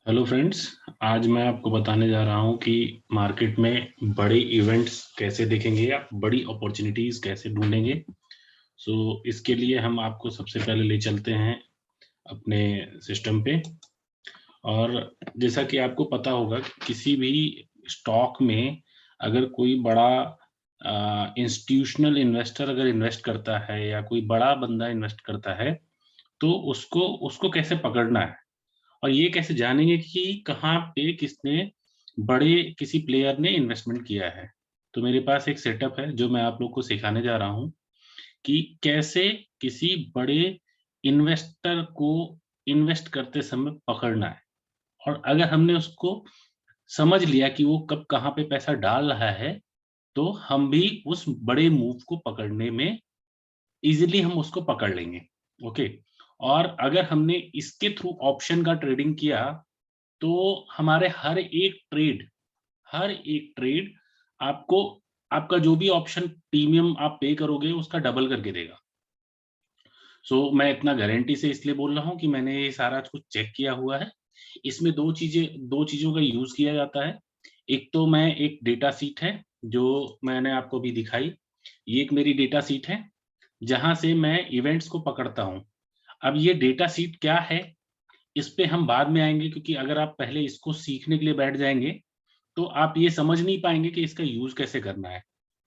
Hello friends. आज मैं आपको बताने जा रहा हूं कि मार्केट में बड़े इवेंट्स कैसे देखेंगे या बड़ी अपॉर्चुनिटीज कैसे ढूंढेंगे। इसके लिए हम आपको सबसे पहले ले चलते हैं अपने सिस्टम पे। और जैसा कि आपको पता होगा कि किसी भी स्टॉक में अगर कोई बड़ा इंस्टीट्यूशनल इन्वेस्टर अगर इन्वेस्ट करता है या कोई बड़ा बंदा इन्वेस्ट करता है, तो उसको उसको कैसे पकड़ना है और ये कैसे जानेंगे कि कहाँ पे किसने बड़े किसी प्लेयर ने इन्वेस्टमेंट किया है। तो मेरे पास एक सेटअप है जो मैं आप लोग को सिखाने जा रहा हूँ कि कैसे किसी बड़े इन्वेस्टर को इन्वेस्ट करते समय पकड़ना है। और अगर हमने उसको समझ लिया कि वो कब कहाँ पे पैसा डाल रहा है, तो हम भी उस बड़े मूव को पकड़ने में इजीली हम उसको पकड़ लेंगे। ओके। और अगर हमने इसके थ्रू ऑप्शन का ट्रेडिंग किया, तो हमारे हर एक ट्रेड आपको आपका जो भी ऑप्शन प्रीमियम आप पे करोगे उसका डबल करके देगा। मैं इतना गारंटी से इसलिए बोल रहा हूँ कि मैंने ये सारा कुछ चेक किया हुआ है। इसमें दो चीजों का यूज किया जाता है। एक तो मैं एक डेटा सीट है जो मैंने आपको भी दिखाई। ये एक मेरी डेटा सीट है जहां से मैं इवेंट्स को पकड़ता हूँ। अब ये डेटा सीट क्या है, इस पे हम बाद में आएंगे, क्योंकि अगर आप पहले इसको सीखने के लिए बैठ जाएंगे तो आप ये समझ नहीं पाएंगे कि इसका यूज कैसे करना है।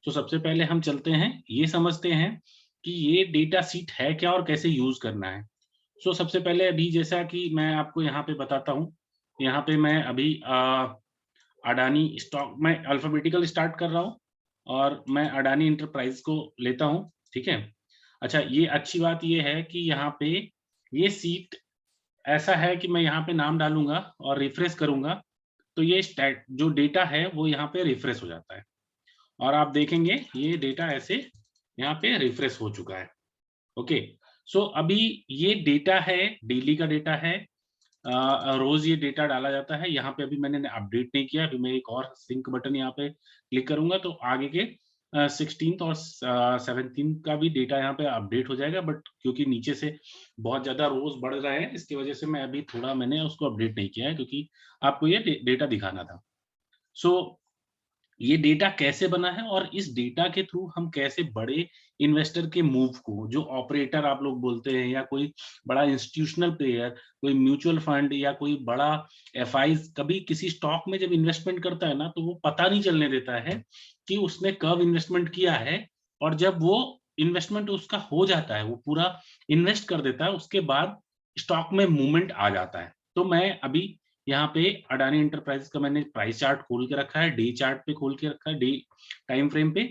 तो सबसे पहले हम चलते हैं, ये समझते हैं कि ये डेटा सीट है क्या और कैसे यूज करना है। सबसे पहले अभी जैसा कि मैं आपको यहाँ पे बताता हूँ, यहाँ पे मैं अभी अडानी स्टॉक में अल्फाबेटिकल स्टार्ट कर रहा हूँ और मैं अडानी इंटरप्राइज को लेता हूँ। ठीक है। अच्छा, ये अच्छी बात ये है कि यहाँ पे ये सीट ऐसा है कि मैं यहाँ पे नाम डालूंगा और रिफ्रेश करूंगा, तो ये स्टैट जो डेटा है वो यहाँ पे रिफ्रेश हो जाता है और आप देखेंगे ये डेटा ऐसे यहाँ पे रिफ्रेश हो चुका है। ओके। अभी ये डेटा है, डेली का डेटा है। रोज ये डेटा डाला जाता है। यहाँ पे अभी मैंने अपडेट नहीं किया, अभी मैं एक और सिंक बटन यहाँ पे क्लिक करूंगा तो आगे के 16th और 17th का भी डेटा यहाँ पे अपडेट हो जाएगा। बट क्योंकि नीचे से बहुत ज्यादा रोज बढ़ रहे हैं, इसकी वजह से मैं अभी थोड़ा मैंने उसको अपडेट नहीं किया है, क्योंकि आपको ये डेटा दिखाना था। सो ये डेटा कैसे बना है और इस डेटा के थ्रू हम कैसे बड़े इन्वेस्टर के मूव को, जो ऑपरेटर आप लोग बोलते हैं या कोई बड़ा इंस्टीट्यूशनल प्लेयर, कोई म्यूचुअल फंड या कोई बड़ा एफआई, कभी किसी स्टॉक में जब इन्वेस्टमेंट करता है ना, तो वो पता नहीं चलने देता है कि उसने कब इन्वेस्टमेंट किया है। और जब वो इन्वेस्टमेंट उसका हो जाता है, वो पूरा इन्वेस्ट कर देता है, उसके बाद स्टॉक में मूवमेंट आ जाता है। तो मैं अभी यहाँ पे अडानी इंटरप्राइजेस का मैंने प्राइस चार्ट खोल के रखा है, डे चार्ट पे खोल के रखा है, डे टाइम फ्रेम पे।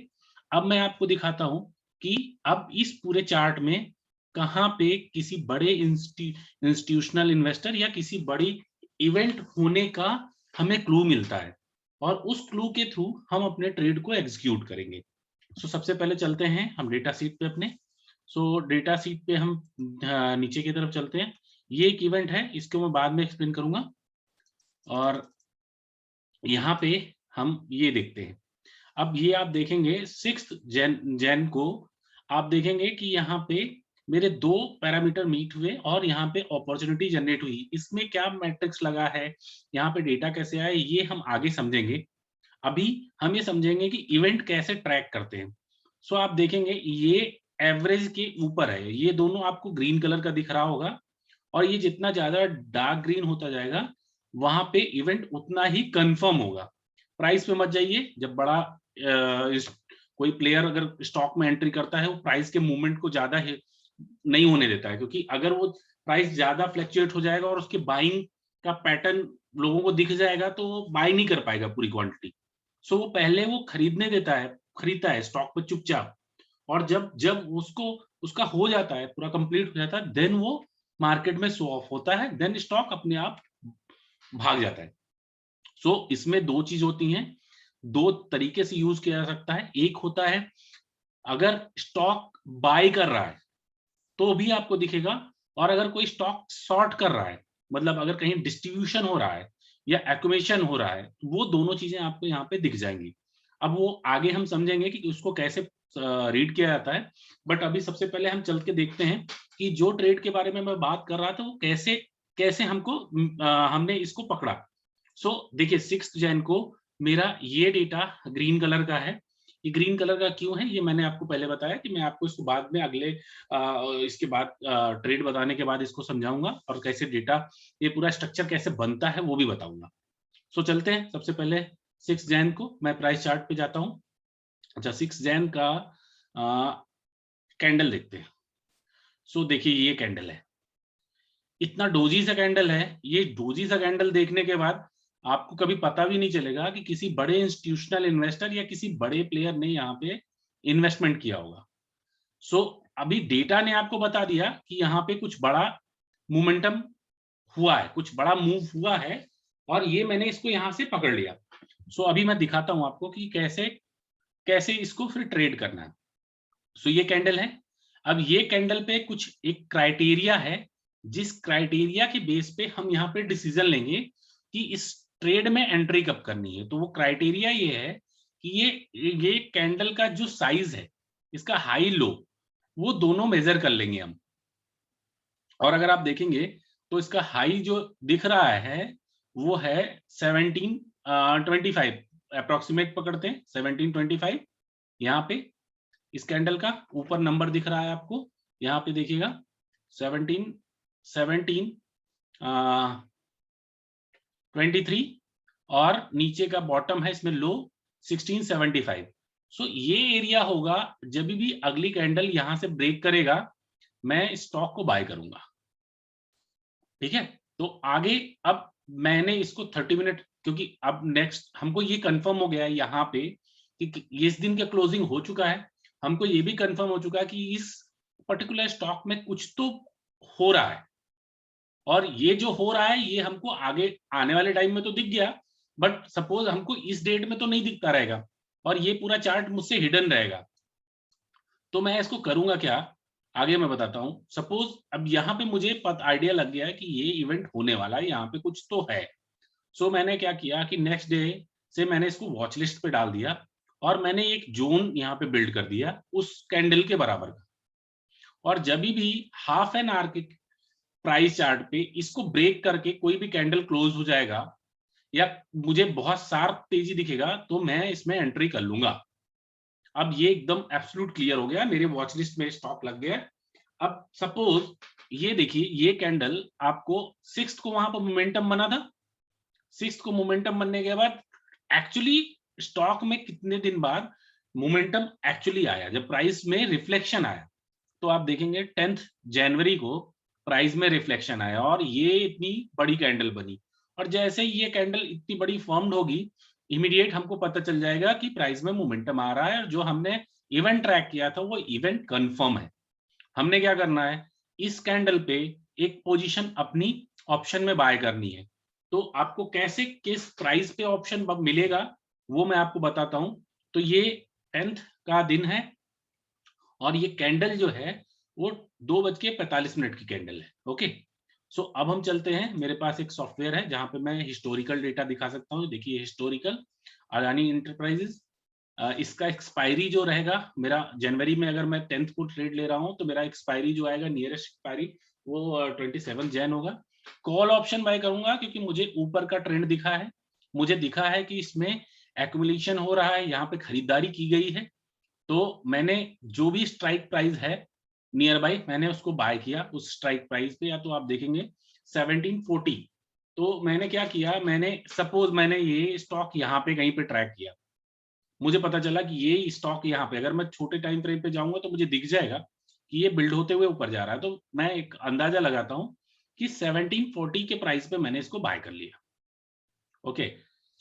अब मैं आपको दिखाता हूं कि अब इस पूरे चार्ट में कहाँ पे किसी बड़े इंस्टीट्यूशनल इन्वेस्टर या किसी बड़ी इवेंट होने का हमें क्लू मिलता है, और उस क्लू के थ्रू हम अपने ट्रेड को एग्जीक्यूट करेंगे। सबसे पहले चलते हैं हम डेटा सीट पे अपने। डेटा सीट पे हम नीचे की तरफ चलते हैं। ये एक इवेंट है, इसको मैं बाद में एक्सप्लेन करूंगा। और यहाँ पे हम ये देखते हैं। अब ये आप देखेंगे 6 जैन को आप देखेंगे कि यहाँ पे मेरे दो पैरामीटर मीट हुए और यहाँ पे अपॉर्चुनिटी जनरेट हुई। इसमें क्या मैट्रिक्स लगा है, यहाँ पे डेटा कैसे आए, ये हम आगे समझेंगे। अभी हम ये समझेंगे कि इवेंट कैसे ट्रैक करते हैं। आप देखेंगे ये एवरेज के ऊपर है, ये दोनों आपको ग्रीन कलर का दिख रहा होगा, और ये जितना ज्यादा डार्क ग्रीन होता जाएगा वहां पे इवेंट उतना ही कंफर्म होगा। प्राइस पे मत जाइए। जब बड़ा कोई प्लेयर अगर स्टॉक में एंट्री करता है, वो प्राइस के मूवमेंट को ज्यादा नहीं होने देता है, क्योंकि अगर वो प्राइस ज्यादा फ्लक्चुएट हो जाएगा और उसके बाइंग का पैटर्न लोगों को दिख जाएगा, तो वो बाय नहीं कर पाएगा पूरी क्वांटिटी। वो पहले वो खरीदता है स्टॉक पे चुपचाप, और जब जब उसको उसका हो जाता है, पूरा कंप्लीट हो जाता है, देन वो मार्केट में शो ऑफ होता है, देन स्टॉक अपने आप भाग जाता है। इसमें दो चीज होती हैं, दो तरीके से यूज किया जा सकता है। एक होता है अगर स्टॉक बाय कर रहा है तो भी आपको दिखेगा, और अगर कोई स्टॉक शॉर्ट कर रहा है, मतलब अगर कहीं डिस्ट्रीब्यूशन हो रहा है या एक्विजिशन हो रहा है, तो वो दोनों चीजें आपको यहाँ पे दिख जाएंगी। अब वो आगे हम समझेंगे कि उसको कैसे रीड किया जाता है। बट अभी सबसे पहले हम चल के देखते हैं कि जो ट्रेड के बारे में मैं बात कर रहा था वो कैसे कैसे हमने इसको पकड़ा। देखिए 6 जैन को मेरा ये डेटा ग्रीन कलर का है। ये ग्रीन कलर का क्यों है ये मैंने आपको पहले बताया कि मैं आपको इसको बाद में अगले इसके बाद ट्रेड बताने के बाद इसको समझाऊंगा और कैसे डेटा ये पूरा स्ट्रक्चर कैसे बनता है वो भी बताऊंगा। चलते हैं सबसे पहले 6 जैन को मैं प्राइस चार्ट पे जाता हूं। अच्छा 6 जैन का कैंडल देखते हैं। देखिए ये कैंडल है, इतना डोजी सा कैंडल है। ये डोजी सा कैंडल देखने के बाद आपको कभी पता भी नहीं चलेगा कि किसी बड़े इंस्टीट्यूशनल इन्वेस्टर या किसी बड़े प्लेयर ने यहाँ पे इन्वेस्टमेंट किया होगा। अभी डेटा ने आपको बता दिया कि यहाँ पे कुछ बड़ा मोमेंटम हुआ है, कुछ बड़ा मूव हुआ है और ये मैंने इसको यहाँ से पकड़ लिया। अभी मैं दिखाता हूं आपको कि कैसे कैसे इसको फिर ट्रेड करना है। ये कैंडल है। अब ये कैंडल पे कुछ एक क्राइटेरिया है, जिस क्राइटेरिया के बेस पे हम यहाँ पे डिसीजन लेंगे कि इस ट्रेड में एंट्री कब करनी है। तो वो क्राइटेरिया ये है कि ये कैंडल का जो साइज है, इसका हाई लो, वो दोनों मेजर कर लेंगे हम। और अगर आप देखेंगे तो इसका हाई जो दिख रहा है वो है 1725 अप्रोक्सीमेट पकड़ते हैं 1725। यहाँ पे इस कैंडल का ऊपर नंबर दिख रहा है आपको, यहाँ पे देखिएगा 23 और नीचे का बॉटम है इसमें लो 1675। ये एरिया होगा जब भी अगली कैंडल यहां से ब्रेक करेगा मैं स्टॉक को बाय करूंगा। ठीक है, तो आगे अब मैंने इसको 30 मिनट, क्योंकि अब नेक्स्ट हमको ये कंफर्म हो गया है यहाँ पे कि इस दिन का क्लोजिंग हो चुका है, हमको ये भी कंफर्म हो चुका है कि इस पर्टिकुलर स्टॉक में कुछ तो हो रहा है और ये जो हो रहा है ये हमको आगे आने वाले टाइम में तो दिख गया, बट सपोज हमको इस डेट में तो नहीं दिखता रहेगा और ये पूरा चार्ट मुझसे हिडन रहेगा। तो मैं इसको करूंगा क्या, आगे मैं बताता हूं। सपोज अब यहाँ पे मुझे आइडिया लग गया है कि ये इवेंट होने वाला है, यहाँ पे कुछ तो है। मैंने क्या किया कि नेक्स्ट डे से मैंने इसको वॉच लिस्ट पे डाल दिया और मैंने एक जोन यहाँ पे बिल्ड कर दिया उस कैंडल के बराबर का। और जब भी हाफ एन आवर के प्राइस चार्ट पे इसको ब्रेक करके कोई भी कैंडल क्लोज हो जाएगा या मुझे बहुत शार्प तेजी दिखेगा तो मैं इसमें एंट्री कर लूंगा। अब ये एकदम एब्सोल्यूट क्लियर हो गया, मेरे वॉच लिस्ट में स्टॉक लग गया। अब सपोज ये देखिए ये कैंडल आपको 6 को वहां पर मोमेंटम बना था, 6 को मोमेंटम बनने के बाद एक्चुअली स्टॉक में कितने दिन बाद मोमेंटम एक्चुअली आया, जब प्राइस में रिफ्लेक्शन आया। तो आप देखेंगे 10 जनवरी को प्राइस में रिफ्लेक्शन आया और ये इतनी बड़ी कैंडल बनी। और जैसे ही ये कैंडल इतनी बड़ी फॉर्म्ड होगी इमीडिएट हमको पता चल जाएगा कि प्राइस में मोमेंटम आ रहा है और जो हमने इवेंट ट्रैक किया था वो इवेंट कंफर्म है। हमने क्या करना है, इस कैंडल पे एक पोजीशन अपनी ऑप्शन में बाय करनी है। तो आपको कैसे किस प्राइस पे ऑप्शन मिलेगा वो मैं आपको बताता हूं। तो ये 10th का दिन है और ये कैंडल जो है वो 2:45 की कैंडल है। ओके, अब हम चलते हैं, मेरे पास एक सॉफ्टवेयर है जहां पे मैं हिस्टोरिकल डेटा दिखा सकता हूँ। देखिए हिस्टोरिकल अडानी इंटरप्राइजेस, इसका एक्सपायरी जो रहेगा मेरा जनवरी में, अगर मैं 10th को ट्रेड ले रहा हूं तो मेरा एक्सपायरी जो आएगा नियरेस्ट एक्सपायरी वो 27 जैन होगा। कॉल ऑप्शन बाय करूंगा क्योंकि मुझे ऊपर का ट्रेंड दिखा है, मुझे दिखा है कि इसमें एक्युमुलेशन हो रहा है, यहाँ पे खरीदारी की गई है। तो मैंने जो भी स्ट्राइक प्राइस है नियर बाई मैंने उसको बाय किया उस स्ट्राइक प्राइस पे, या तो आप देखेंगे 1740। तो मैंने क्या किया, मैंने सपोज मैंने ये स्टॉक यहाँ पे कहीं पे ट्रैक किया, मुझे पता चला कि ये स्टॉक यहाँ पे, अगर मैं छोटे टाइम फ्रेम पे जाऊंगा तो मुझे दिख जाएगा कि ये बिल्ड होते हुए ऊपर जा रहा है। तो मैं एक अंदाजा लगाता हूँ कि 1740 के प्राइस पे मैंने इसको बाय कर लिया। ओके,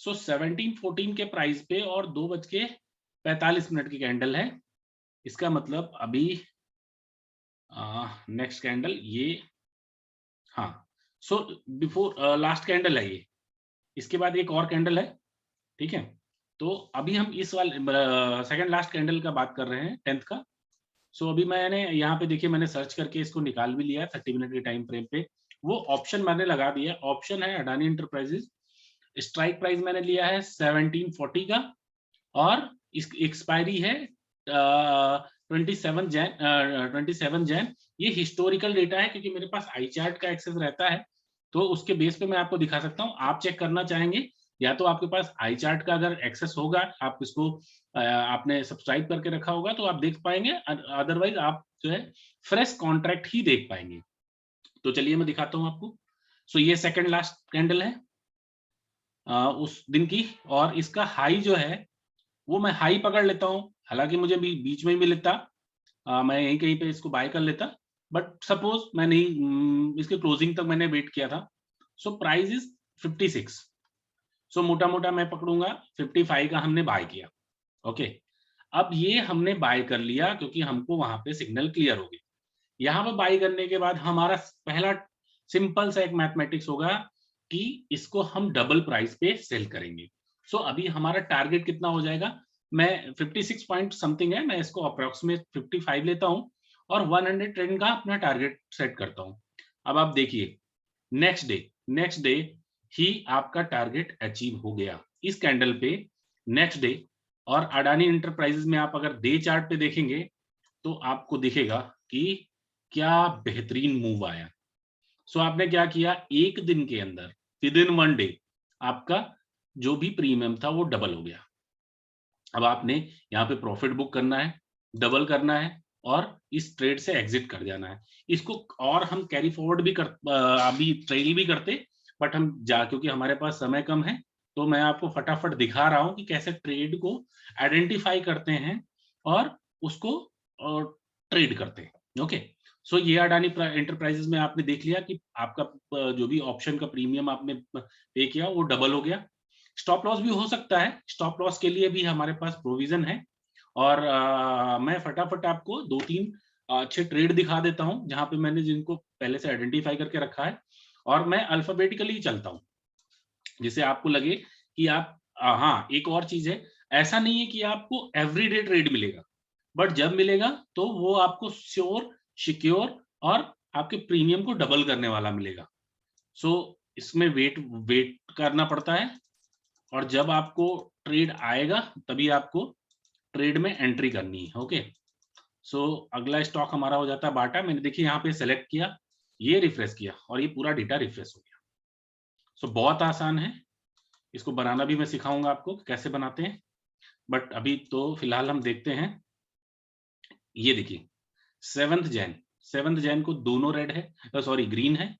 1714 के प्राइस पे और 2:45 की कैंडल है, इसका मतलब अभी नेक्स्ट कैंडल ये, हाँ, बिफोर लास्ट कैंडल है ये, इसके बाद एक और कैंडल है। ठीक है, तो अभी हम इस वाले सेकंड लास्ट कैंडल का बात कर रहे हैं 10th का। अभी मैंने यहाँ पे देखिए मैंने सर्च करके इसको निकाल भी लिया है 30 मिनट के टाइम फ्रेम पे, वो ऑप्शन मैंने लगा दिया। ऑप्शन है अडानी इंटरप्राइजेस, स्ट्राइक प्राइस मैंने लिया है 1740 का और इसकी एक्सपायरी है 27 जैन। ये हिस्टोरिकल डेटा है क्योंकि मेरे पास आई चार्ट का एक्सेस रहता है तो उसके बेस पे मैं आपको दिखा सकता हूँ। आप चेक करना चाहेंगे या तो आपके पास आई चार्ट का अगर एक्सेस होगा, आप इसको आपने सब्सक्राइब करके रखा होगा तो आप देख पाएंगे, अदरवाइज आप जो है फ्रेश कॉन्ट्रैक्ट ही देख पाएंगे। तो चलिए मैं दिखाता हूँ आपको। सो ये सेकंड लास्ट कैंडल है उस दिन की, और इसका हाई जो है वो मैं हाई पकड़ लेता हूँ, हालांकि मुझे बीच में भी लेता, मैं यहीं कहीं पे इसको बाय कर लेता, बट सपोज मैं नहीं, इसके क्लोजिंग तक मैंने वेट किया था। So price is 56। सो मोटा मोटा मैं पकड़ूंगा 55 का हमने बाय किया। ओके, अब ये हमने बाय कर लिया क्योंकि हमको वहां पे सिग्नल क्लियर हो गया। यहाँ पे बाय करने के बाद हमारा पहला सिंपल सा एक मैथमेटिक्स होगा कि इसको हम डबल प्राइस पे सेल करेंगे। सो अभी हमारा टारगेट कितना हो जाएगा, मैं 56 पॉइंट समथिंग है, मैं इसको अप्रोक्सीमेट 55 लेता हूँ और 100 ट्रेंड का अपना टारगेट सेट करता हूँ। अब आप देखिए नेक्स्ट डे ही आपका टारगेट अचीव हो गया इस कैंडल पे, नेक्स्ट डे। और अडानी इंटरप्राइजेस में आप अगर डे चार्ट पे देखेंगे तो आपको दिखेगा कि क्या बेहतरीन मूव आया। सो आपने क्या किया, एक दिन के अंदर विद इन 1 डे आपका जो भी प्रीमियम था वो डबल हो गया। अब आपने यहाँ पे प्रॉफिट बुक करना है, डबल करना है और इस ट्रेड से एग्जिट कर जाना है। इसको और हम कैरी फॉरवर्ड भी अभी ट्रेल भी करते, बट हम क्योंकि हमारे पास समय कम है तो मैं आपको फटाफट दिखा रहा हूँ कि कैसे ट्रेड को आइडेंटिफाई करते हैं और उसको ट्रेड करते हैं। ओके, सो ये अडानी इंटरप्राइजेस में आपने देख लिया कि आपका जो भी ऑप्शन का प्रीमियम आपने पे किया वो डबल हो गया। स्टॉप लॉस भी हो सकता है, स्टॉप लॉस के लिए भी हमारे पास प्रोविजन है, और मैं फटाफट आपको 2-3 अच्छे ट्रेड दिखा देता हूं जहां पे मैंने जिनको पहले से आइडेंटिफाई करके रखा है, और मैं अल्फाबेटिकली ही चलता हूं जिससे आपको लगे कि आप हाँ, एक और चीज है, ऐसा नहीं है कि आपको एवरीडे ट्रेड मिलेगा, बट जब मिलेगा तो वो आपको श्योर, सिक्योर और आपके प्रीमियम को डबल करने वाला मिलेगा। सो इसमें वेट वेट करना पड़ता है, और जब आपको ट्रेड आएगा तभी आपको ट्रेड में एंट्री करनी है। ओके, सो अगला स्टॉक हमारा हो जाता है बाटा। मैंने देखिए यहाँ पे सेलेक्ट किया, ये रिफ्रेश किया और ये पूरा डेटा रिफ्रेश हो गया। सो बहुत आसान है, इसको बनाना भी मैं सिखाऊंगा आपको कैसे बनाते हैं, बट अभी तो फिलहाल हम देखते हैं। ये देखिए 7th जैन को दोनों रेड है, सॉरी ग्रीन है,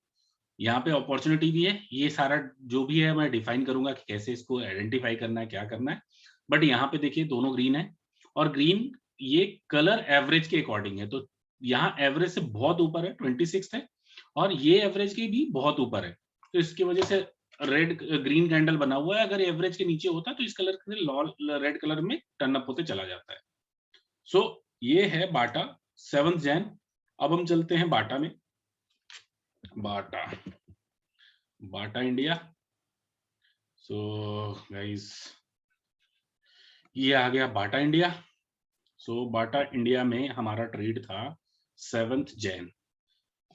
यहाँ पे अपॉर्चुनिटी भी है। ये सारा जो भी है मैं डिफाइन करूंगा कि कैसे इसको आइडेंटिफाई करना है, क्या करना है, बट यहाँ पे देखिए दोनों ग्रीन है, और ग्रीन ये कलर एवरेज के अकॉर्डिंग है, तो यहाँ एवरेज से बहुत ऊपर है, 26 है, और ये एवरेज के भी बहुत ऊपर है, तो इसकी वजह से रेड ग्रीन कैंडल बना हुआ है। अगर एवरेज के नीचे होता तो इस कलर के रेड कलर में टर्न अप होते चला जाता है। सो ये है बाटा 7th जैन। अब हम चलते हैं बाटा में, बाटा बाटा इंडिया। सो गाइस ये आ गया बाटा इंडिया। सो बाटा इंडिया में हमारा ट्रेड था 7th जैन।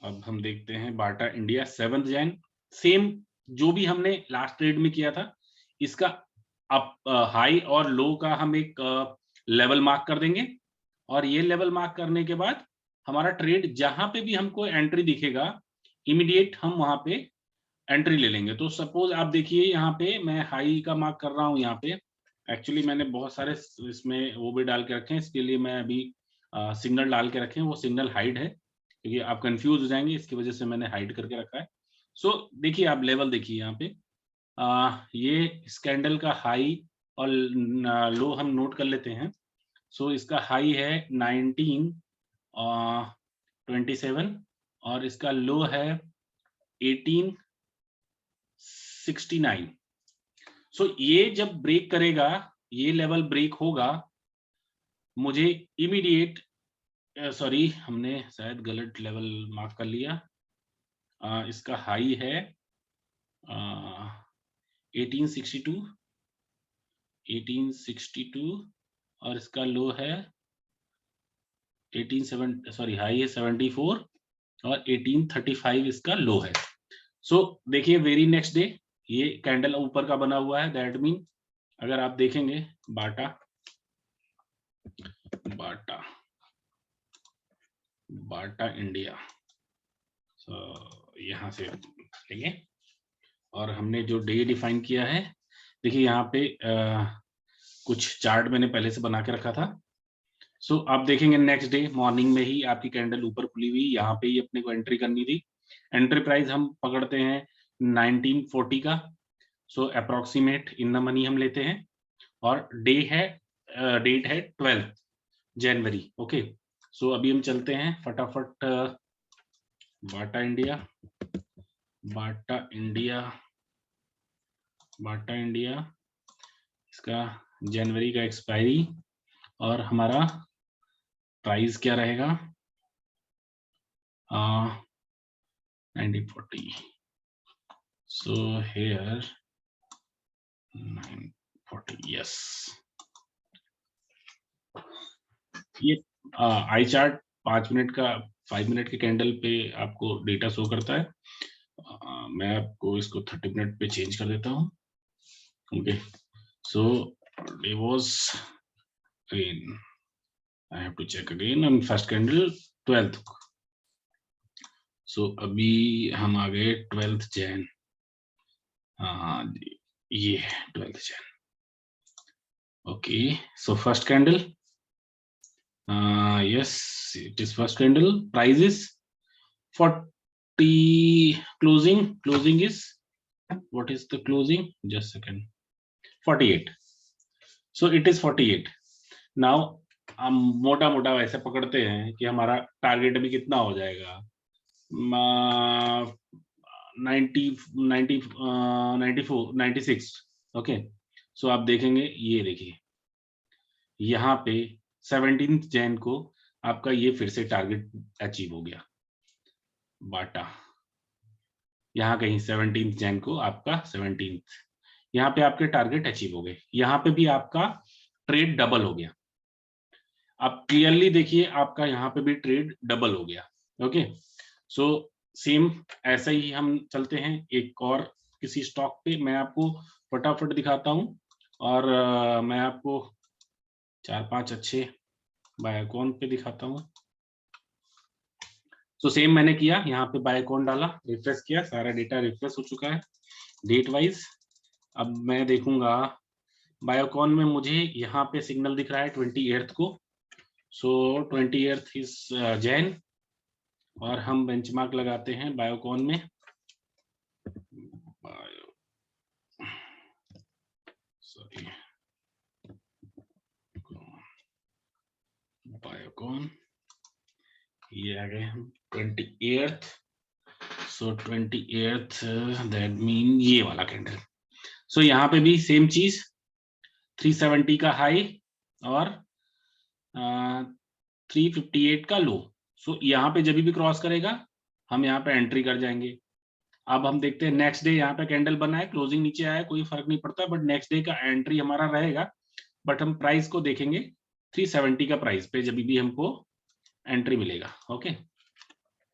अब हम देखते हैं Bata India 7th Jain, same जो भी हमने लास्ट ट्रेड में किया था, इसका अप हाई और लो का हम एक लेवल मार्क कर देंगे, और ये लेवल मार्क करने के बाद हमारा ट्रेड जहां पे भी हमको एंट्री दिखेगा इमीडिएट हम वहां पे एंट्री ले लेंगे। तो सपोज आप देखिए यहाँ पे मैं हाई का मार्क कर रहा हूँ, यहाँ पे एक्चुअली मैंने बहुत सारे इसमें वो भी डाल के रखे हैं, इसके लिए मैं अभी सिग्नल डाल के रखे हैं, वो सिग्नल हाइड है क्योंकि आप कंफ्यूज हो जाएंगे, इसकी वजह से मैंने हाइड करके रखा है। सो देखिए आप लेवल देखिए यहाँ पे, ये स्कैंडल का हाई और लो हम नोट कर लेते हैं। सो इसका हाई है 1927 और इसका लो है 1869। सो ये जब ब्रेक करेगा, ये लेवल ब्रेक होगा, मुझे इमीडिएट, सॉरी हमने शायद गलत लेवल मार्क कर लिया, इसका हाई है 1862 और इसका लो है हाई है 74 और 1835 इसका लो है। सो देखिए वेरी नेक्स्ट डे ये कैंडल ऊपर का बना हुआ है, दैट मीन अगर आप देखेंगे बाटा बाटा बाटा इंडिया, यहाँ से चलिए, और हमने जो डे डिफाइन किया है, देखिए यहाँ पे कुछ चार्ट मैंने पहले से बना के रखा था। सो आप देखेंगे नेक्स्ट डे मॉर्निंग में ही आपकी कैंडल ऊपर खुली हुई, यहाँ पे ही अपने को एंट्री करनी थी। एंट्री प्राइस हम पकड़ते हैं 1940 का। सो अप्रोक्सीमेट इन द मनी हम लेते हैं, और डेट है 12 जनवरी। ओके, सो अभी हम चलते हैं फटाफट Bata India, Bata India, Bata India, इसका जनवरी का एक्सपायरी, और हमारा प्राइस क्या रहेगा 1940। So here 940, yes. ये आई चार्ट 5 मिनट का, 5 मिनट के कैंडल पे आपको डेटा शो करता है। मैं आपको इसको 30 मिनट पे चेंज कर देता हूँ। Okay, so day was again, I have to check again on first candle 12th। So अभी हम आ गए 12th जैन। हाँ जी, ये 12th Jain. Okay, so first candle, yes, it is first candle. Price is 40, closing is, what is the closing, just second, 48. So it is 48. Now हम मोटा मोटा वैसे पकड़ते हैं कि हमारा टारगेट अभी कितना हो जाएगा, 90, 90, 94, 96। ओके, सो आप देखेंगे, ये देखिए यहाँ पे 17 जैन को आपका ये फिर से टारगेट अचीव हो गया। बाटा यहाँ कहीं 17 जैन को आपका 17 यहाँ पे आपके टारगेट अचीव हो गए। यहाँ पे भी आपका ट्रेड डबल हो गया। आप क्लियरली देखिए, आपका यहाँ पे भी ट्रेड डबल हो गया। ओके, सो सेम ऐसा ही हम चलते हैं एक और किसी स्टॉक पे, मैं आपको फटाफट दिखाता हूँ, और मैं आपको 4-5 अच्छे बायोकॉन पे दिखाता हूँ। सो सेम मैंने किया, यहाँ पे बायोकॉन डाला, रिफ्रेश किया, सारा डेटा रिफ्रेश हो चुका है डेट वाइज। अब मैं देखूंगा बायोकॉन में, मुझे यहाँ पे सिग्नल दिख रहा है 28th को। सो 28th इज जैन, और हम बेंचमार्क लगाते हैं बायोकॉन में। बायोकॉन, ये आ गए हम 28th। So 28th, that mean ये वाला कैंडल। सो यहाँ पे भी सेम चीज, 370 का हाई और 358 का लो। सो यहाँ पे जब भी क्रॉस करेगा हम यहाँ पे एंट्री कर जाएंगे। अब हम देखते हैं नेक्स्ट डे, यहाँ पे कैंडल बना है, क्लोजिंग नीचे आया, कोई फर्क नहीं पड़ता, बट नेक्स्ट डे का एंट्री हमारा रहेगा। बट हम प्राइस को देखेंगे 370 का प्राइस पे, जब भी हमको एंट्री मिलेगा। ओके,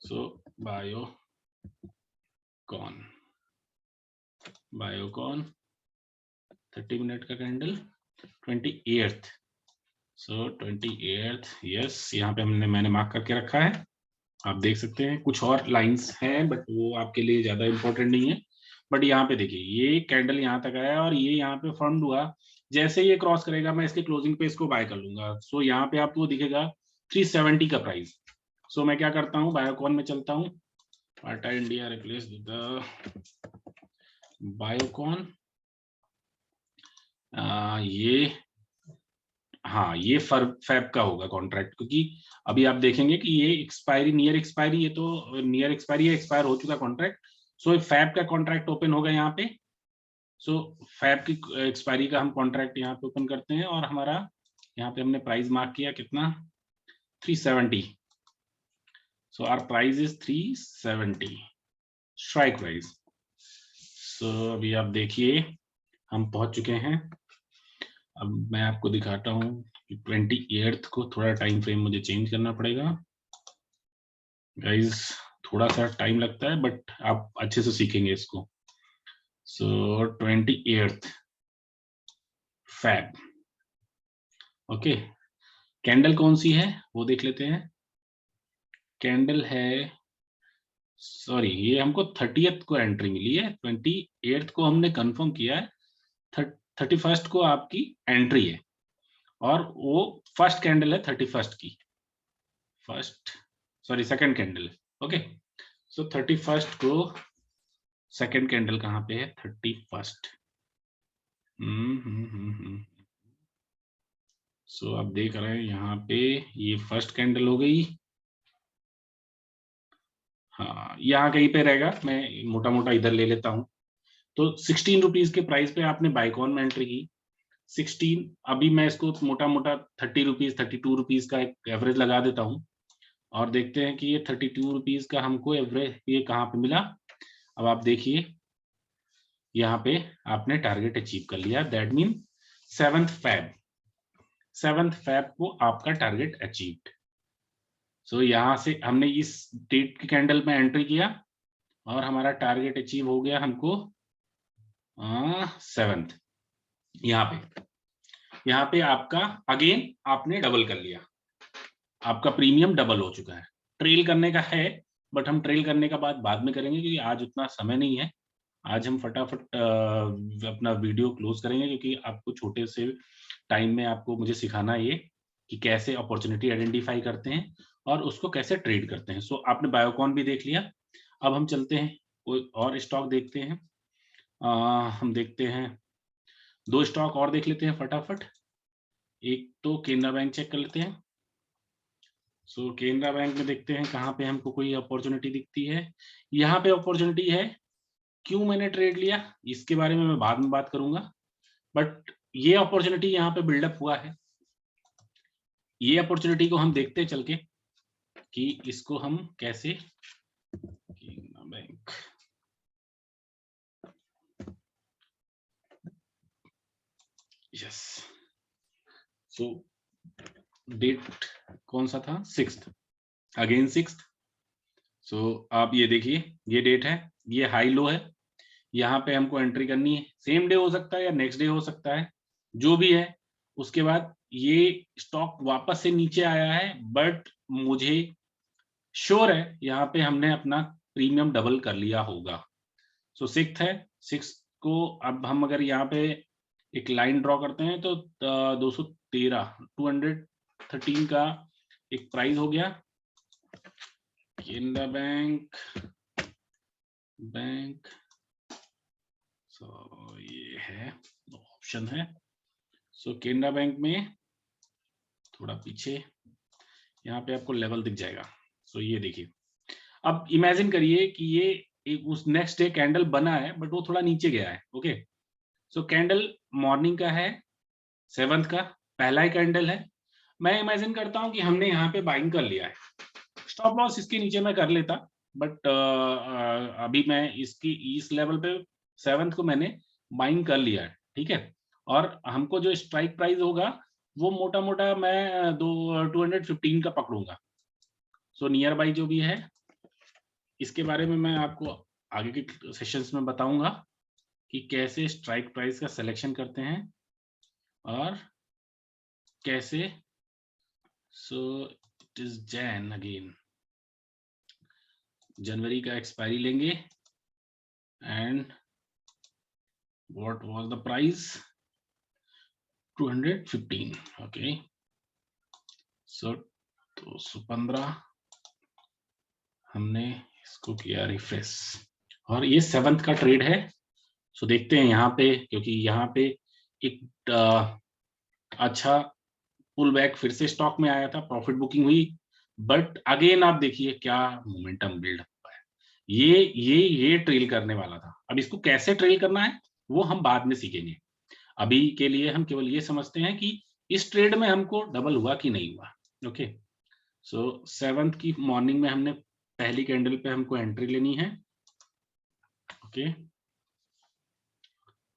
सो बायोकॉन 30 मिनट का कैंडल 28th। सो 28th, यस, यहाँ पे मैंने मार्क करके रखा है। आप देख सकते हैं कुछ और लाइंस हैं, बट वो आपके लिए ज्यादा इंपॉर्टेंट नहीं है। बट यहाँ पे देखिए, ये कैंडल यहाँ तक आया और ये यहाँ पे फॉर्म्ड हुआ। जैसे ये क्रॉस करेगा मैं इसके क्लोजिंग पे इसको बाय कर लूंगा। सो यहाँ पे आपको दिखेगा 370 का प्राइस। सो मैं क्या करता हूँ, बायोकॉन में चलता हूँ, Bata India replace the Biocon. ये, हाँ, ये फैब का होगा कॉन्ट्रैक्ट, क्योंकि अभी आप देखेंगे कि ये एक्सपायरी, नियर एक्सपायरी, ये तो नियर एक्सपायरी है, एक्सपायर हो चुका कॉन्ट्रैक्ट। सो फैब का कॉन्ट्रैक्ट ओपन होगा यहाँ पे। सो फैब की एक्सपायरी का हम कॉन्ट्रैक्ट यहाँ पे ओपन करते हैं, और हमारा यहाँ पे हमने प्राइस मार्क किया कितना, 370। So our price is 370 strike price. So अभी आप देखिए हम पहुंच चुके हैं। अब मैं आपको दिखाता हूँ कि 28th को थोड़ा टाइम फ्रेम मुझे चेंज करना पड़ेगा गाइस, थोड़ा सा टाइम लगता है, बट आप अच्छे से सीखेंगे इसको। सो 28th फैब। ओके, कैंडल कौन सी है वो देख लेते हैं। कैंडल है सॉरी, ये हमको 30th को एंट्री मिली है, 28th को हमने कंफर्म किया है, 31st को आपकी एंट्री है, और वो फर्स्ट कैंडल है 31st की, फर्स्ट सॉरी सेकंड कैंडल है। ओके, सो 31st को सेकंड कैंडल कहाँ पे है? 31st। सो आप देख रहे हैं यहाँ पे ये फर्स्ट कैंडल हो गई। हाँ, यहाँ कहीं पे रहेगा, मैं मोटा मोटा इधर ले लेता हूँ। तो 16 रुपीज के प्राइस पे आपने बाइकॉन में एंट्री की, 16। अभी मैं इसको मोटा मोटा 30 रुपीज 32 रुपीज का एक एवरेज लगा देता हूँ, और देखते हैं कि ये 32 रुपीज का हमको एवरेज ये कहाँ पे मिला। अब आप देखिए यहाँ पे आपने टारगेट अचीव कर लिया, दैट मीन 7th फेब को आपका टारगेट अचीव्ड। सो यहाँ से हमने इस डेट की कैंडल में एंट्री किया और हमारा टारगेट अचीव हो गया हमको 7th। यहाँ पे आपका अगेन आपने डबल कर लिया, आपका प्रीमियम डबल हो चुका है। ट्रेल करने का है, बट हम ट्रेल करने का बाद में करेंगे, क्योंकि आज उतना समय नहीं है। आज हम फटाफट अपना वीडियो क्लोज करेंगे, क्योंकि आपको छोटे से टाइम में आपको मुझे सिखाना है ये कि कैसे अपॉर्चुनिटी आइडेंटिफाई करते हैं और उसको कैसे ट्रेड करते हैं। सो आपने बायोकॉन भी देख लिया, अब हम चलते हैं कोई और स्टॉक देखते हैं। हम देखते हैं 2 स्टॉक और देख लेते हैं फटाफट। एक तो केनरा बैंक चेक कर लेते हैं। सो केनरा बैंक में देखते हैं कहाँ पे हमको कोई अपॉर्चुनिटी दिखती है। यहाँ पे अपॉर्चुनिटी है। क्यों मैंने ट्रेड लिया इसके बारे में मैं बाद में बात करूंगा, बट ये अपॉर्चुनिटी यहाँ पे बिल्डअप हुआ है। ये अपॉर्चुनिटी को हम देखते हैं चल के कि इसको हम कैसे, बैंक यस, सो डेट कौन सा था? 6th, again 6th। सो आप ये देखिए, ये डेट है, ये हाई लो है, यहाँ पे हमको एंट्री करनी है। सेम डे हो सकता है या नेक्स्ट डे हो सकता है, जो भी है। उसके बाद ये स्टॉक वापस से नीचे आया है, बट मुझे श्योर है यहाँ पे हमने अपना प्रीमियम डबल कर लिया होगा। सो 6th है, 6th को अब हम अगर यहाँ पे एक लाइन ड्रॉ करते हैं तो 213 का एक प्राइस हो गया। केनरा बैंक सो ये है, ऑप्शन है। सो केनरा बैंक में थोड़ा पीछे यहाँ पे आपको लेवल दिख जाएगा। सो ये देखिए, अब इमेजिन करिए कि ये एक उस नेक्स्ट डे कैंडल बना है, बट वो थोड़ा नीचे गया है। ओके, सो कैंडल मॉर्निंग का है, 7th का पहला ही कैंडल है। मैं इमेजिन करता हूं कि हमने यहाँ पे बाइंग कर लिया है, स्टॉप लॉस इसके नीचे मैं कर लेता, बट अभी मैं इसकी इस लेवल पे 7th को मैंने बाइंग कर लिया है, ठीक है। और हमको जो स्ट्राइक प्राइस होगा वो मोटा मोटा मैं 215 का पकड़ूंगा। सो नियर बाई जो भी है, इसके बारे में मैं आपको आगे के सेशंस में बताऊंगा कि कैसे स्ट्राइक प्राइस का सिलेक्शन करते हैं और कैसे। So it is Jan, again जनवरी का एक्सपायरी लेंगे, and what was the price? 215। Okay, so 215 हमने इसको किया रिफ्रेश, और ये 7th का ट्रेड है। सो देखते हैं यहाँ पे, क्योंकि यहाँ पे एक अच्छा पुल बैक फिर से स्टॉक में आया था, प्रॉफिट बुकिंग हुई, बट अगेन आप देखिए क्या मोमेंटम बिल्ड हुआ है। ये ट्रेल करने वाला था। अब इसको कैसे ट्रेल करना है वो हम बाद में सीखेंगे। अभी के लिए हम केवल ये समझते हैं कि इस ट्रेड में हमको डबल हुआ कि नहीं हुआ। ओके, सो 7th की मॉर्निंग में हमने पहली कैंडल पे हमको एंट्री लेनी है। ओके,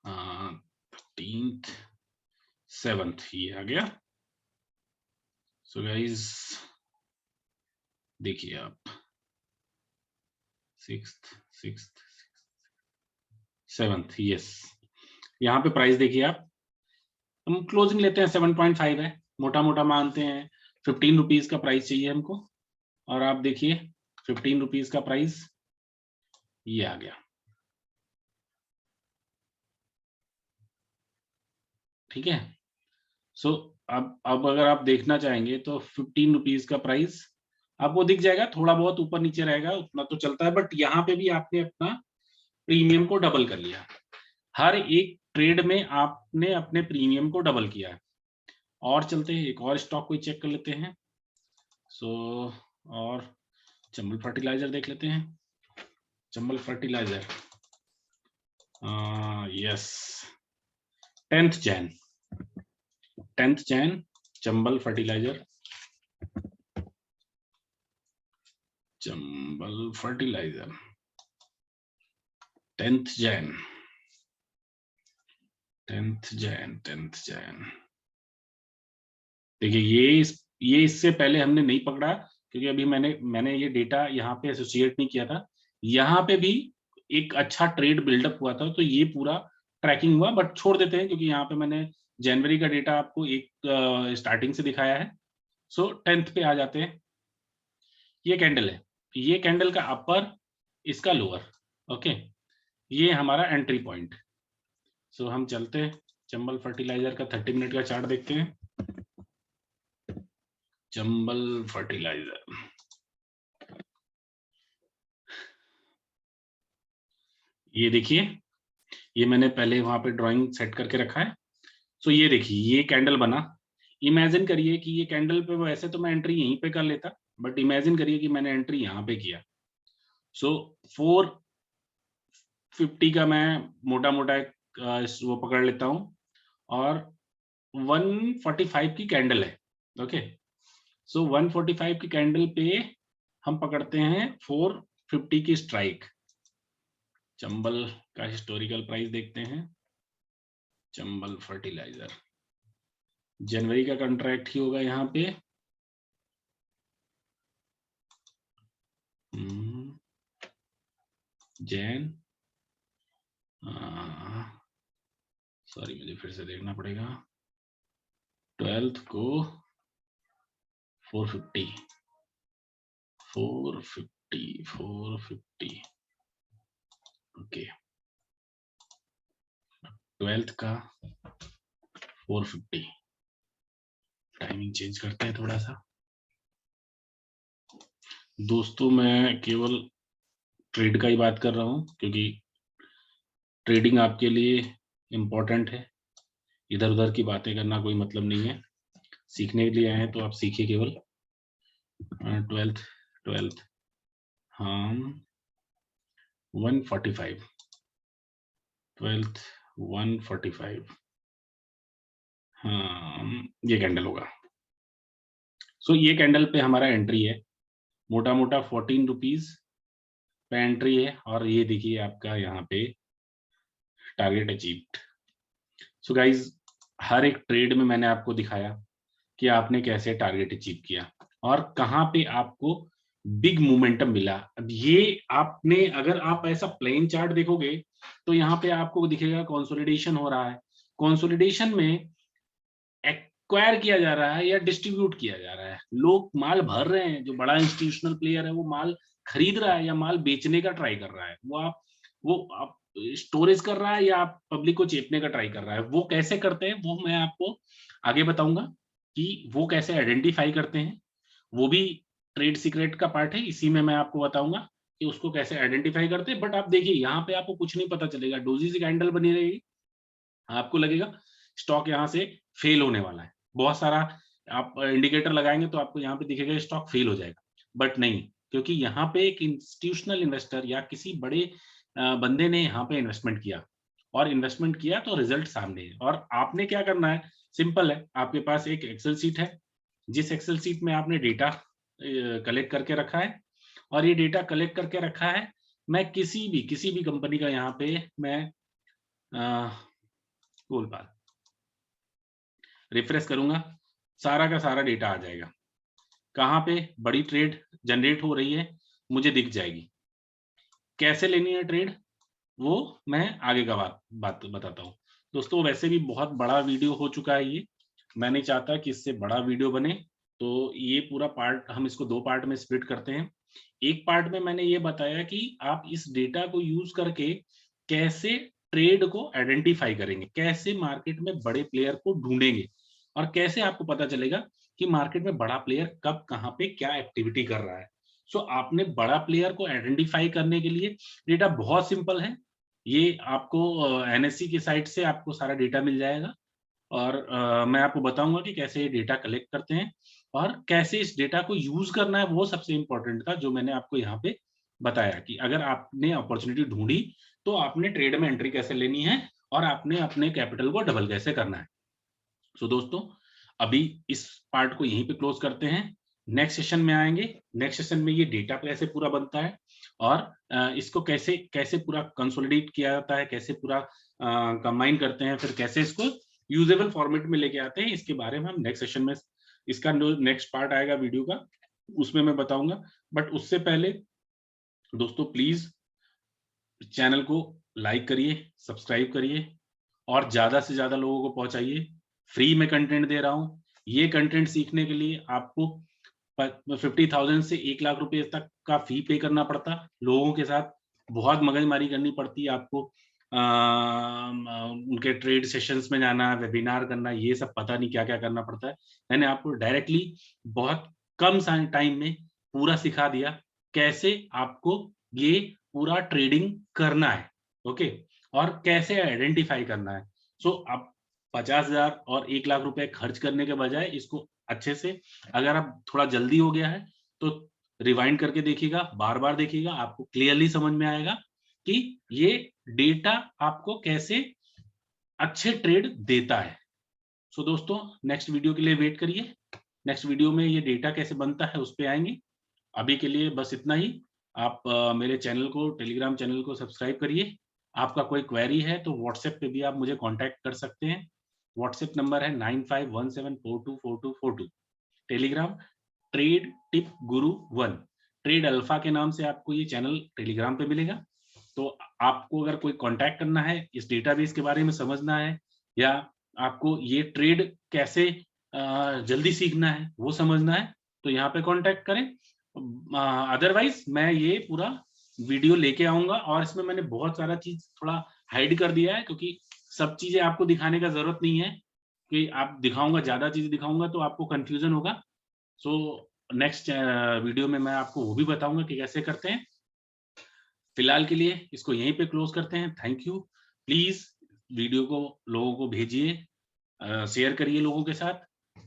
13th 7th ये आ गया। सो गाइस देखिए आप, 6th 7th, यस, यहाँ पे प्राइस देखिए आप, हम क्लोजिंग लेते हैं 7.5 है, मोटा मोटा मानते हैं 15 रुपीज का प्राइस चाहिए हमको। और आप देखिए 15 रुपीज का प्राइस ये आ गया, ठीक है। सो अब अगर आप देखना चाहेंगे तो 15 रुपीज का प्राइस आपको दिख जाएगा, थोड़ा बहुत ऊपर नीचे रहेगा, उतना तो चलता है, बट यहाँ पे भी आपने अपना प्रीमियम को डबल कर लिया। हर एक ट्रेड में आपने अपने प्रीमियम को डबल किया है। और चलते हैं, एक और स्टॉक को चेक कर लेते हैं। सो और चंबल फर्टिलाइजर देख लेते हैं। Chambal fertilizer, yes, 10th Jan, 10th Jan Chambal fertilizer, Chambal fertilizer 10th Jan, 10th Jan, 10th Jan. देखिए ये इससे पहले हमने नहीं पकड़ा, क्योंकि अभी मैंने ये डेटा यहाँ पे एसोसिएट नहीं किया था। यहाँ पे भी एक अच्छा ट्रेड बिल्डअप हुआ था, तो ये पूरा ट्रैकिंग हुआ, बट छोड़ देते हैं क्योंकि यहाँ पे मैंने जनवरी का डेटा आपको एक स्टार्टिंग से दिखाया है। सो 10th पे आ जाते हैं। ये कैंडल है, ये कैंडल का अपर, इसका लोअर, ओके, ये हमारा एंट्री पॉइंट। सो हम चलते हैं चंबल फर्टिलाइजर का 30 मिनट का चार्ट देखते हैं। चंबल फर्टिलाइजर, ये देखिए, ये मैंने पहले वहां पे ड्राइंग सेट करके रखा है। सो ये देखिए, ये कैंडल बना। इमेजिन करिए कि ये कैंडल पे, वैसे तो मैं एंट्री यहीं पे कर लेता, बट इमेजिन करिए कि मैंने एंट्री यहाँ पे किया। सो 450 का मैं मोटा मोटा वो पकड़ लेता हूँ, और 145 की कैंडल है, ओके। सो 145 की कैंडल पे हम पकड़ते हैं 450 की स्ट्राइक। चंबल का हिस्टोरिकल प्राइस देखते हैं। चंबल फर्टिलाइजर जनवरी का कॉन्ट्रैक्ट ही होगा यहाँ पे। जैन, सॉरी मुझे फिर से देखना पड़ेगा। 12th को 450, 450 ओके, 12th का 450। टाइमिंग चेंज करते हैं थोड़ा सा दोस्तों, मैं केवल ट्रेड का ही बात कर रहा हूँ, क्योंकि ट्रेडिंग आपके लिए इम्पोर्टेंट है। इधर उधर की बातें करना कोई मतलब नहीं है। सीखने के लिए आए हैं तो आप सीखिए केवल। 12th हम 145, 12th 145, हाँ ये कैंडल होगा। सो ये कैंडल पे हमारा एंट्री है, मोटा मोटा 14 रुपीज पे एंट्री है, और ये देखिए आपका यहाँ पे टारगेट अचीव्ड। सो गाइज, हर एक ट्रेड में मैंने आपको दिखाया कि आपने कैसे टारगेट अचीव किया और कहाँ पे आपको बिग मोमेंटम मिला। अब ये आपने, अगर आप ऐसा प्लेन चार्ट देखोगे तो यहाँ पे आपको दिखेगा कंसोलिडेशन हो रहा है। कंसोलिडेशन में एक्वायर किया जा रहा है या डिस्ट्रीब्यूट किया जा रहा है, लोग माल भर रहे हैं, जो बड़ा इंस्टीट्यूशनल प्लेयर है वो माल खरीद रहा है या माल बेचने का ट्राई कर रहा है, वो आप स्टोरेज कर रहा है या आप पब्लिक को चेपने का ट्राई कर रहा है। वो कैसे करते हैं वो मैं आपको आगे बताऊंगा कि वो कैसे आइडेंटिफाई करते हैं। वो भी ट्रेड सीक्रेट का पार्ट है, इसी में मैं आपको बताऊंगा कि उसको कैसे आइडेंटिफाई करते हैं। बट आप देखिए यहाँ पे आपको कुछ नहीं पता चलेगा, डोजी सी कैंडल बनी रहेगी, आपको लगेगा स्टॉक यहाँ से फेल होने वाला है। बहुत सारा आप इंडिकेटर लगाएंगे तो आपको यहाँ पे दिखेगा स्टॉक फेल हो जाएगा, बट नहीं, क्योंकि यहाँ पे एक इंस्टीट्यूशनल इन्वेस्टर या किसी बड़े बंदे ने यहाँ पे इन्वेस्टमेंट किया, और इन्वेस्टमेंट किया तो रिजल्ट सामने है। और आपने क्या करना है, सिंपल है, आपके पास एक एक्सेल शीट है, जिस एक्सेल शीट में आपने डेटा कलेक्ट करके रखा है, और ये डेटा कलेक्ट करके रखा है, मैं किसी भी कंपनी का यहाँ पे मैं कोल पाल रिफ्रेश करूंगा, सारा का सारा डेटा आ जाएगा, कहाँ पे बड़ी ट्रेड जनरेट हो रही है मुझे दिख जाएगी। कैसे लेनी है ट्रेड वो मैं आगे का बात बताता हूँ दोस्तों। वैसे भी बहुत बड़ा वीडियो हो चुका है ये, मैं नहीं चाहता कि इससे बड़ा वीडियो बने, तो ये पूरा पार्ट हम इसको 2 पार्ट में स्प्लिट करते हैं। एक पार्ट में मैंने ये बताया कि आप इस डेटा को यूज करके कैसे ट्रेड को आइडेंटिफाई करेंगे, कैसे मार्केट में बड़े प्लेयर को ढूंढेंगे और कैसे आपको पता चलेगा कि मार्केट में बड़ा प्लेयर कब कहां पे क्या एक्टिविटी कर रहा है। सो आपने बड़ा प्लेयर को आइडेंटिफाई करने के लिए डेटा बहुत सिंपल है। ये आपको एनएससी की साइट से आपको सारा डेटा मिल जाएगा और मैं आपको बताऊंगा कि कैसे ये डेटा कलेक्ट करते हैं और कैसे इस डेटा को यूज करना है। वो सबसे इंपॉर्टेंट था जो मैंने आपको यहाँ पे बताया कि अगर आपने अपॉर्चुनिटी ढूंढी तो आपने ट्रेड में एंट्री कैसे लेनी है और आपने अपने कैपिटल को डबल कैसे करना है। सो दोस्तों, अभी इस पार्ट को यहीं पे क्लोज करते हैं। नेक्स्ट सेशन में आएंगे। नेक्स्ट सेशन में ये डेटा कैसे पूरा बनता है और इसको कैसे कैसे पूरा कंसोलिडेट किया जाता है, कैसे पूरा कंबाइन करते हैं, फिर कैसे इसको यूजेबल फॉर्मेट में लेके आते हैं, इसके बारे में हम नेक्स्ट सेशन में, इसका नेक्स्ट पार्ट आएगा वीडियो का, उसमें मैं बताऊंगा। बट उससे पहले दोस्तों प्लीज चैनल को लाइक करिए, सब्सक्राइब करिए और ज्यादा से ज्यादा लोगों को पहुंचाइए। फ्री में कंटेंट दे रहा हूं। ये कंटेंट सीखने के लिए आपको 50,000 से 1 लाख रुपए तक का फी पे करना पड़ता, लोगों के साथ बहुत मगजमारी करनी पड़ती है आपको। उनके ट्रेड सेशंस में जाना, वेबिनार करना, ये सब पता नहीं क्या क्या करना पड़ता है। मैंने आपको डायरेक्टली बहुत कम टाइम में पूरा सिखा दिया कैसे आपको ये पूरा ट्रेडिंग करना है, ओके, और कैसे आइडेंटिफाई करना है। सो आप 50,000 और 1 लाख रुपए खर्च करने के बजाय इसको अच्छे से, अगर आप थोड़ा जल्दी हो गया है तो रिवाइंड करके देखिएगा, बार बार देखिएगा, आपको क्लियरली समझ में आएगा कि ये डेटा आपको कैसे अच्छे ट्रेड देता है। सो दोस्तों, नेक्स्ट वीडियो के लिए वेट करिए। नेक्स्ट वीडियो में ये डेटा कैसे बनता है उस पे आएंगे। अभी के लिए बस इतना ही। आप मेरे चैनल को, टेलीग्राम चैनल को सब्सक्राइब करिए। आपका कोई क्वेरी है तो व्हाट्सएप पे भी आप मुझे कांटेक्ट कर सकते हैं। व्हाट्सएप नंबर है 9517424242। टेलीग्राम ट्रेड टिप गुरु 1, ट्रेड अल्फा के नाम से आपको ये चैनल टेलीग्राम पे मिलेगा। तो आपको अगर कोई कांटेक्ट करना है, इस डेटाबेस के बारे में समझना है, या आपको ये ट्रेड कैसे जल्दी सीखना है वो समझना है, तो यहाँ पे कांटेक्ट करें। अदरवाइज मैं ये पूरा वीडियो लेके आऊंगा और इसमें मैंने बहुत सारा चीज थोड़ा हाइड कर दिया है, क्योंकि सब चीजें आपको दिखाने का जरूरत नहीं है कि आप दिखाऊंगा, ज्यादा चीज दिखाऊंगा तो आपको कंफ्यूजन होगा। सो नेक्स्ट वीडियो में मैं आपको वो भी बताऊंगा कि कैसे करते हैं। फिलहाल के लिए इसको यहीं पे क्लोज करते हैं। Thank you. प्लीज वीडियो को लोगों को भेजिए, शेयर करिए लोगों के साथ,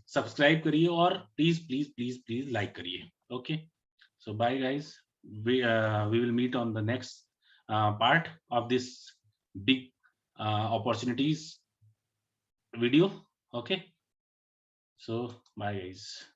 सब्सक्राइब करिए और please please please please like करिए। Okay, so bye guys, we will meet on the next part of this big opportunities video. Okay, so bye guys.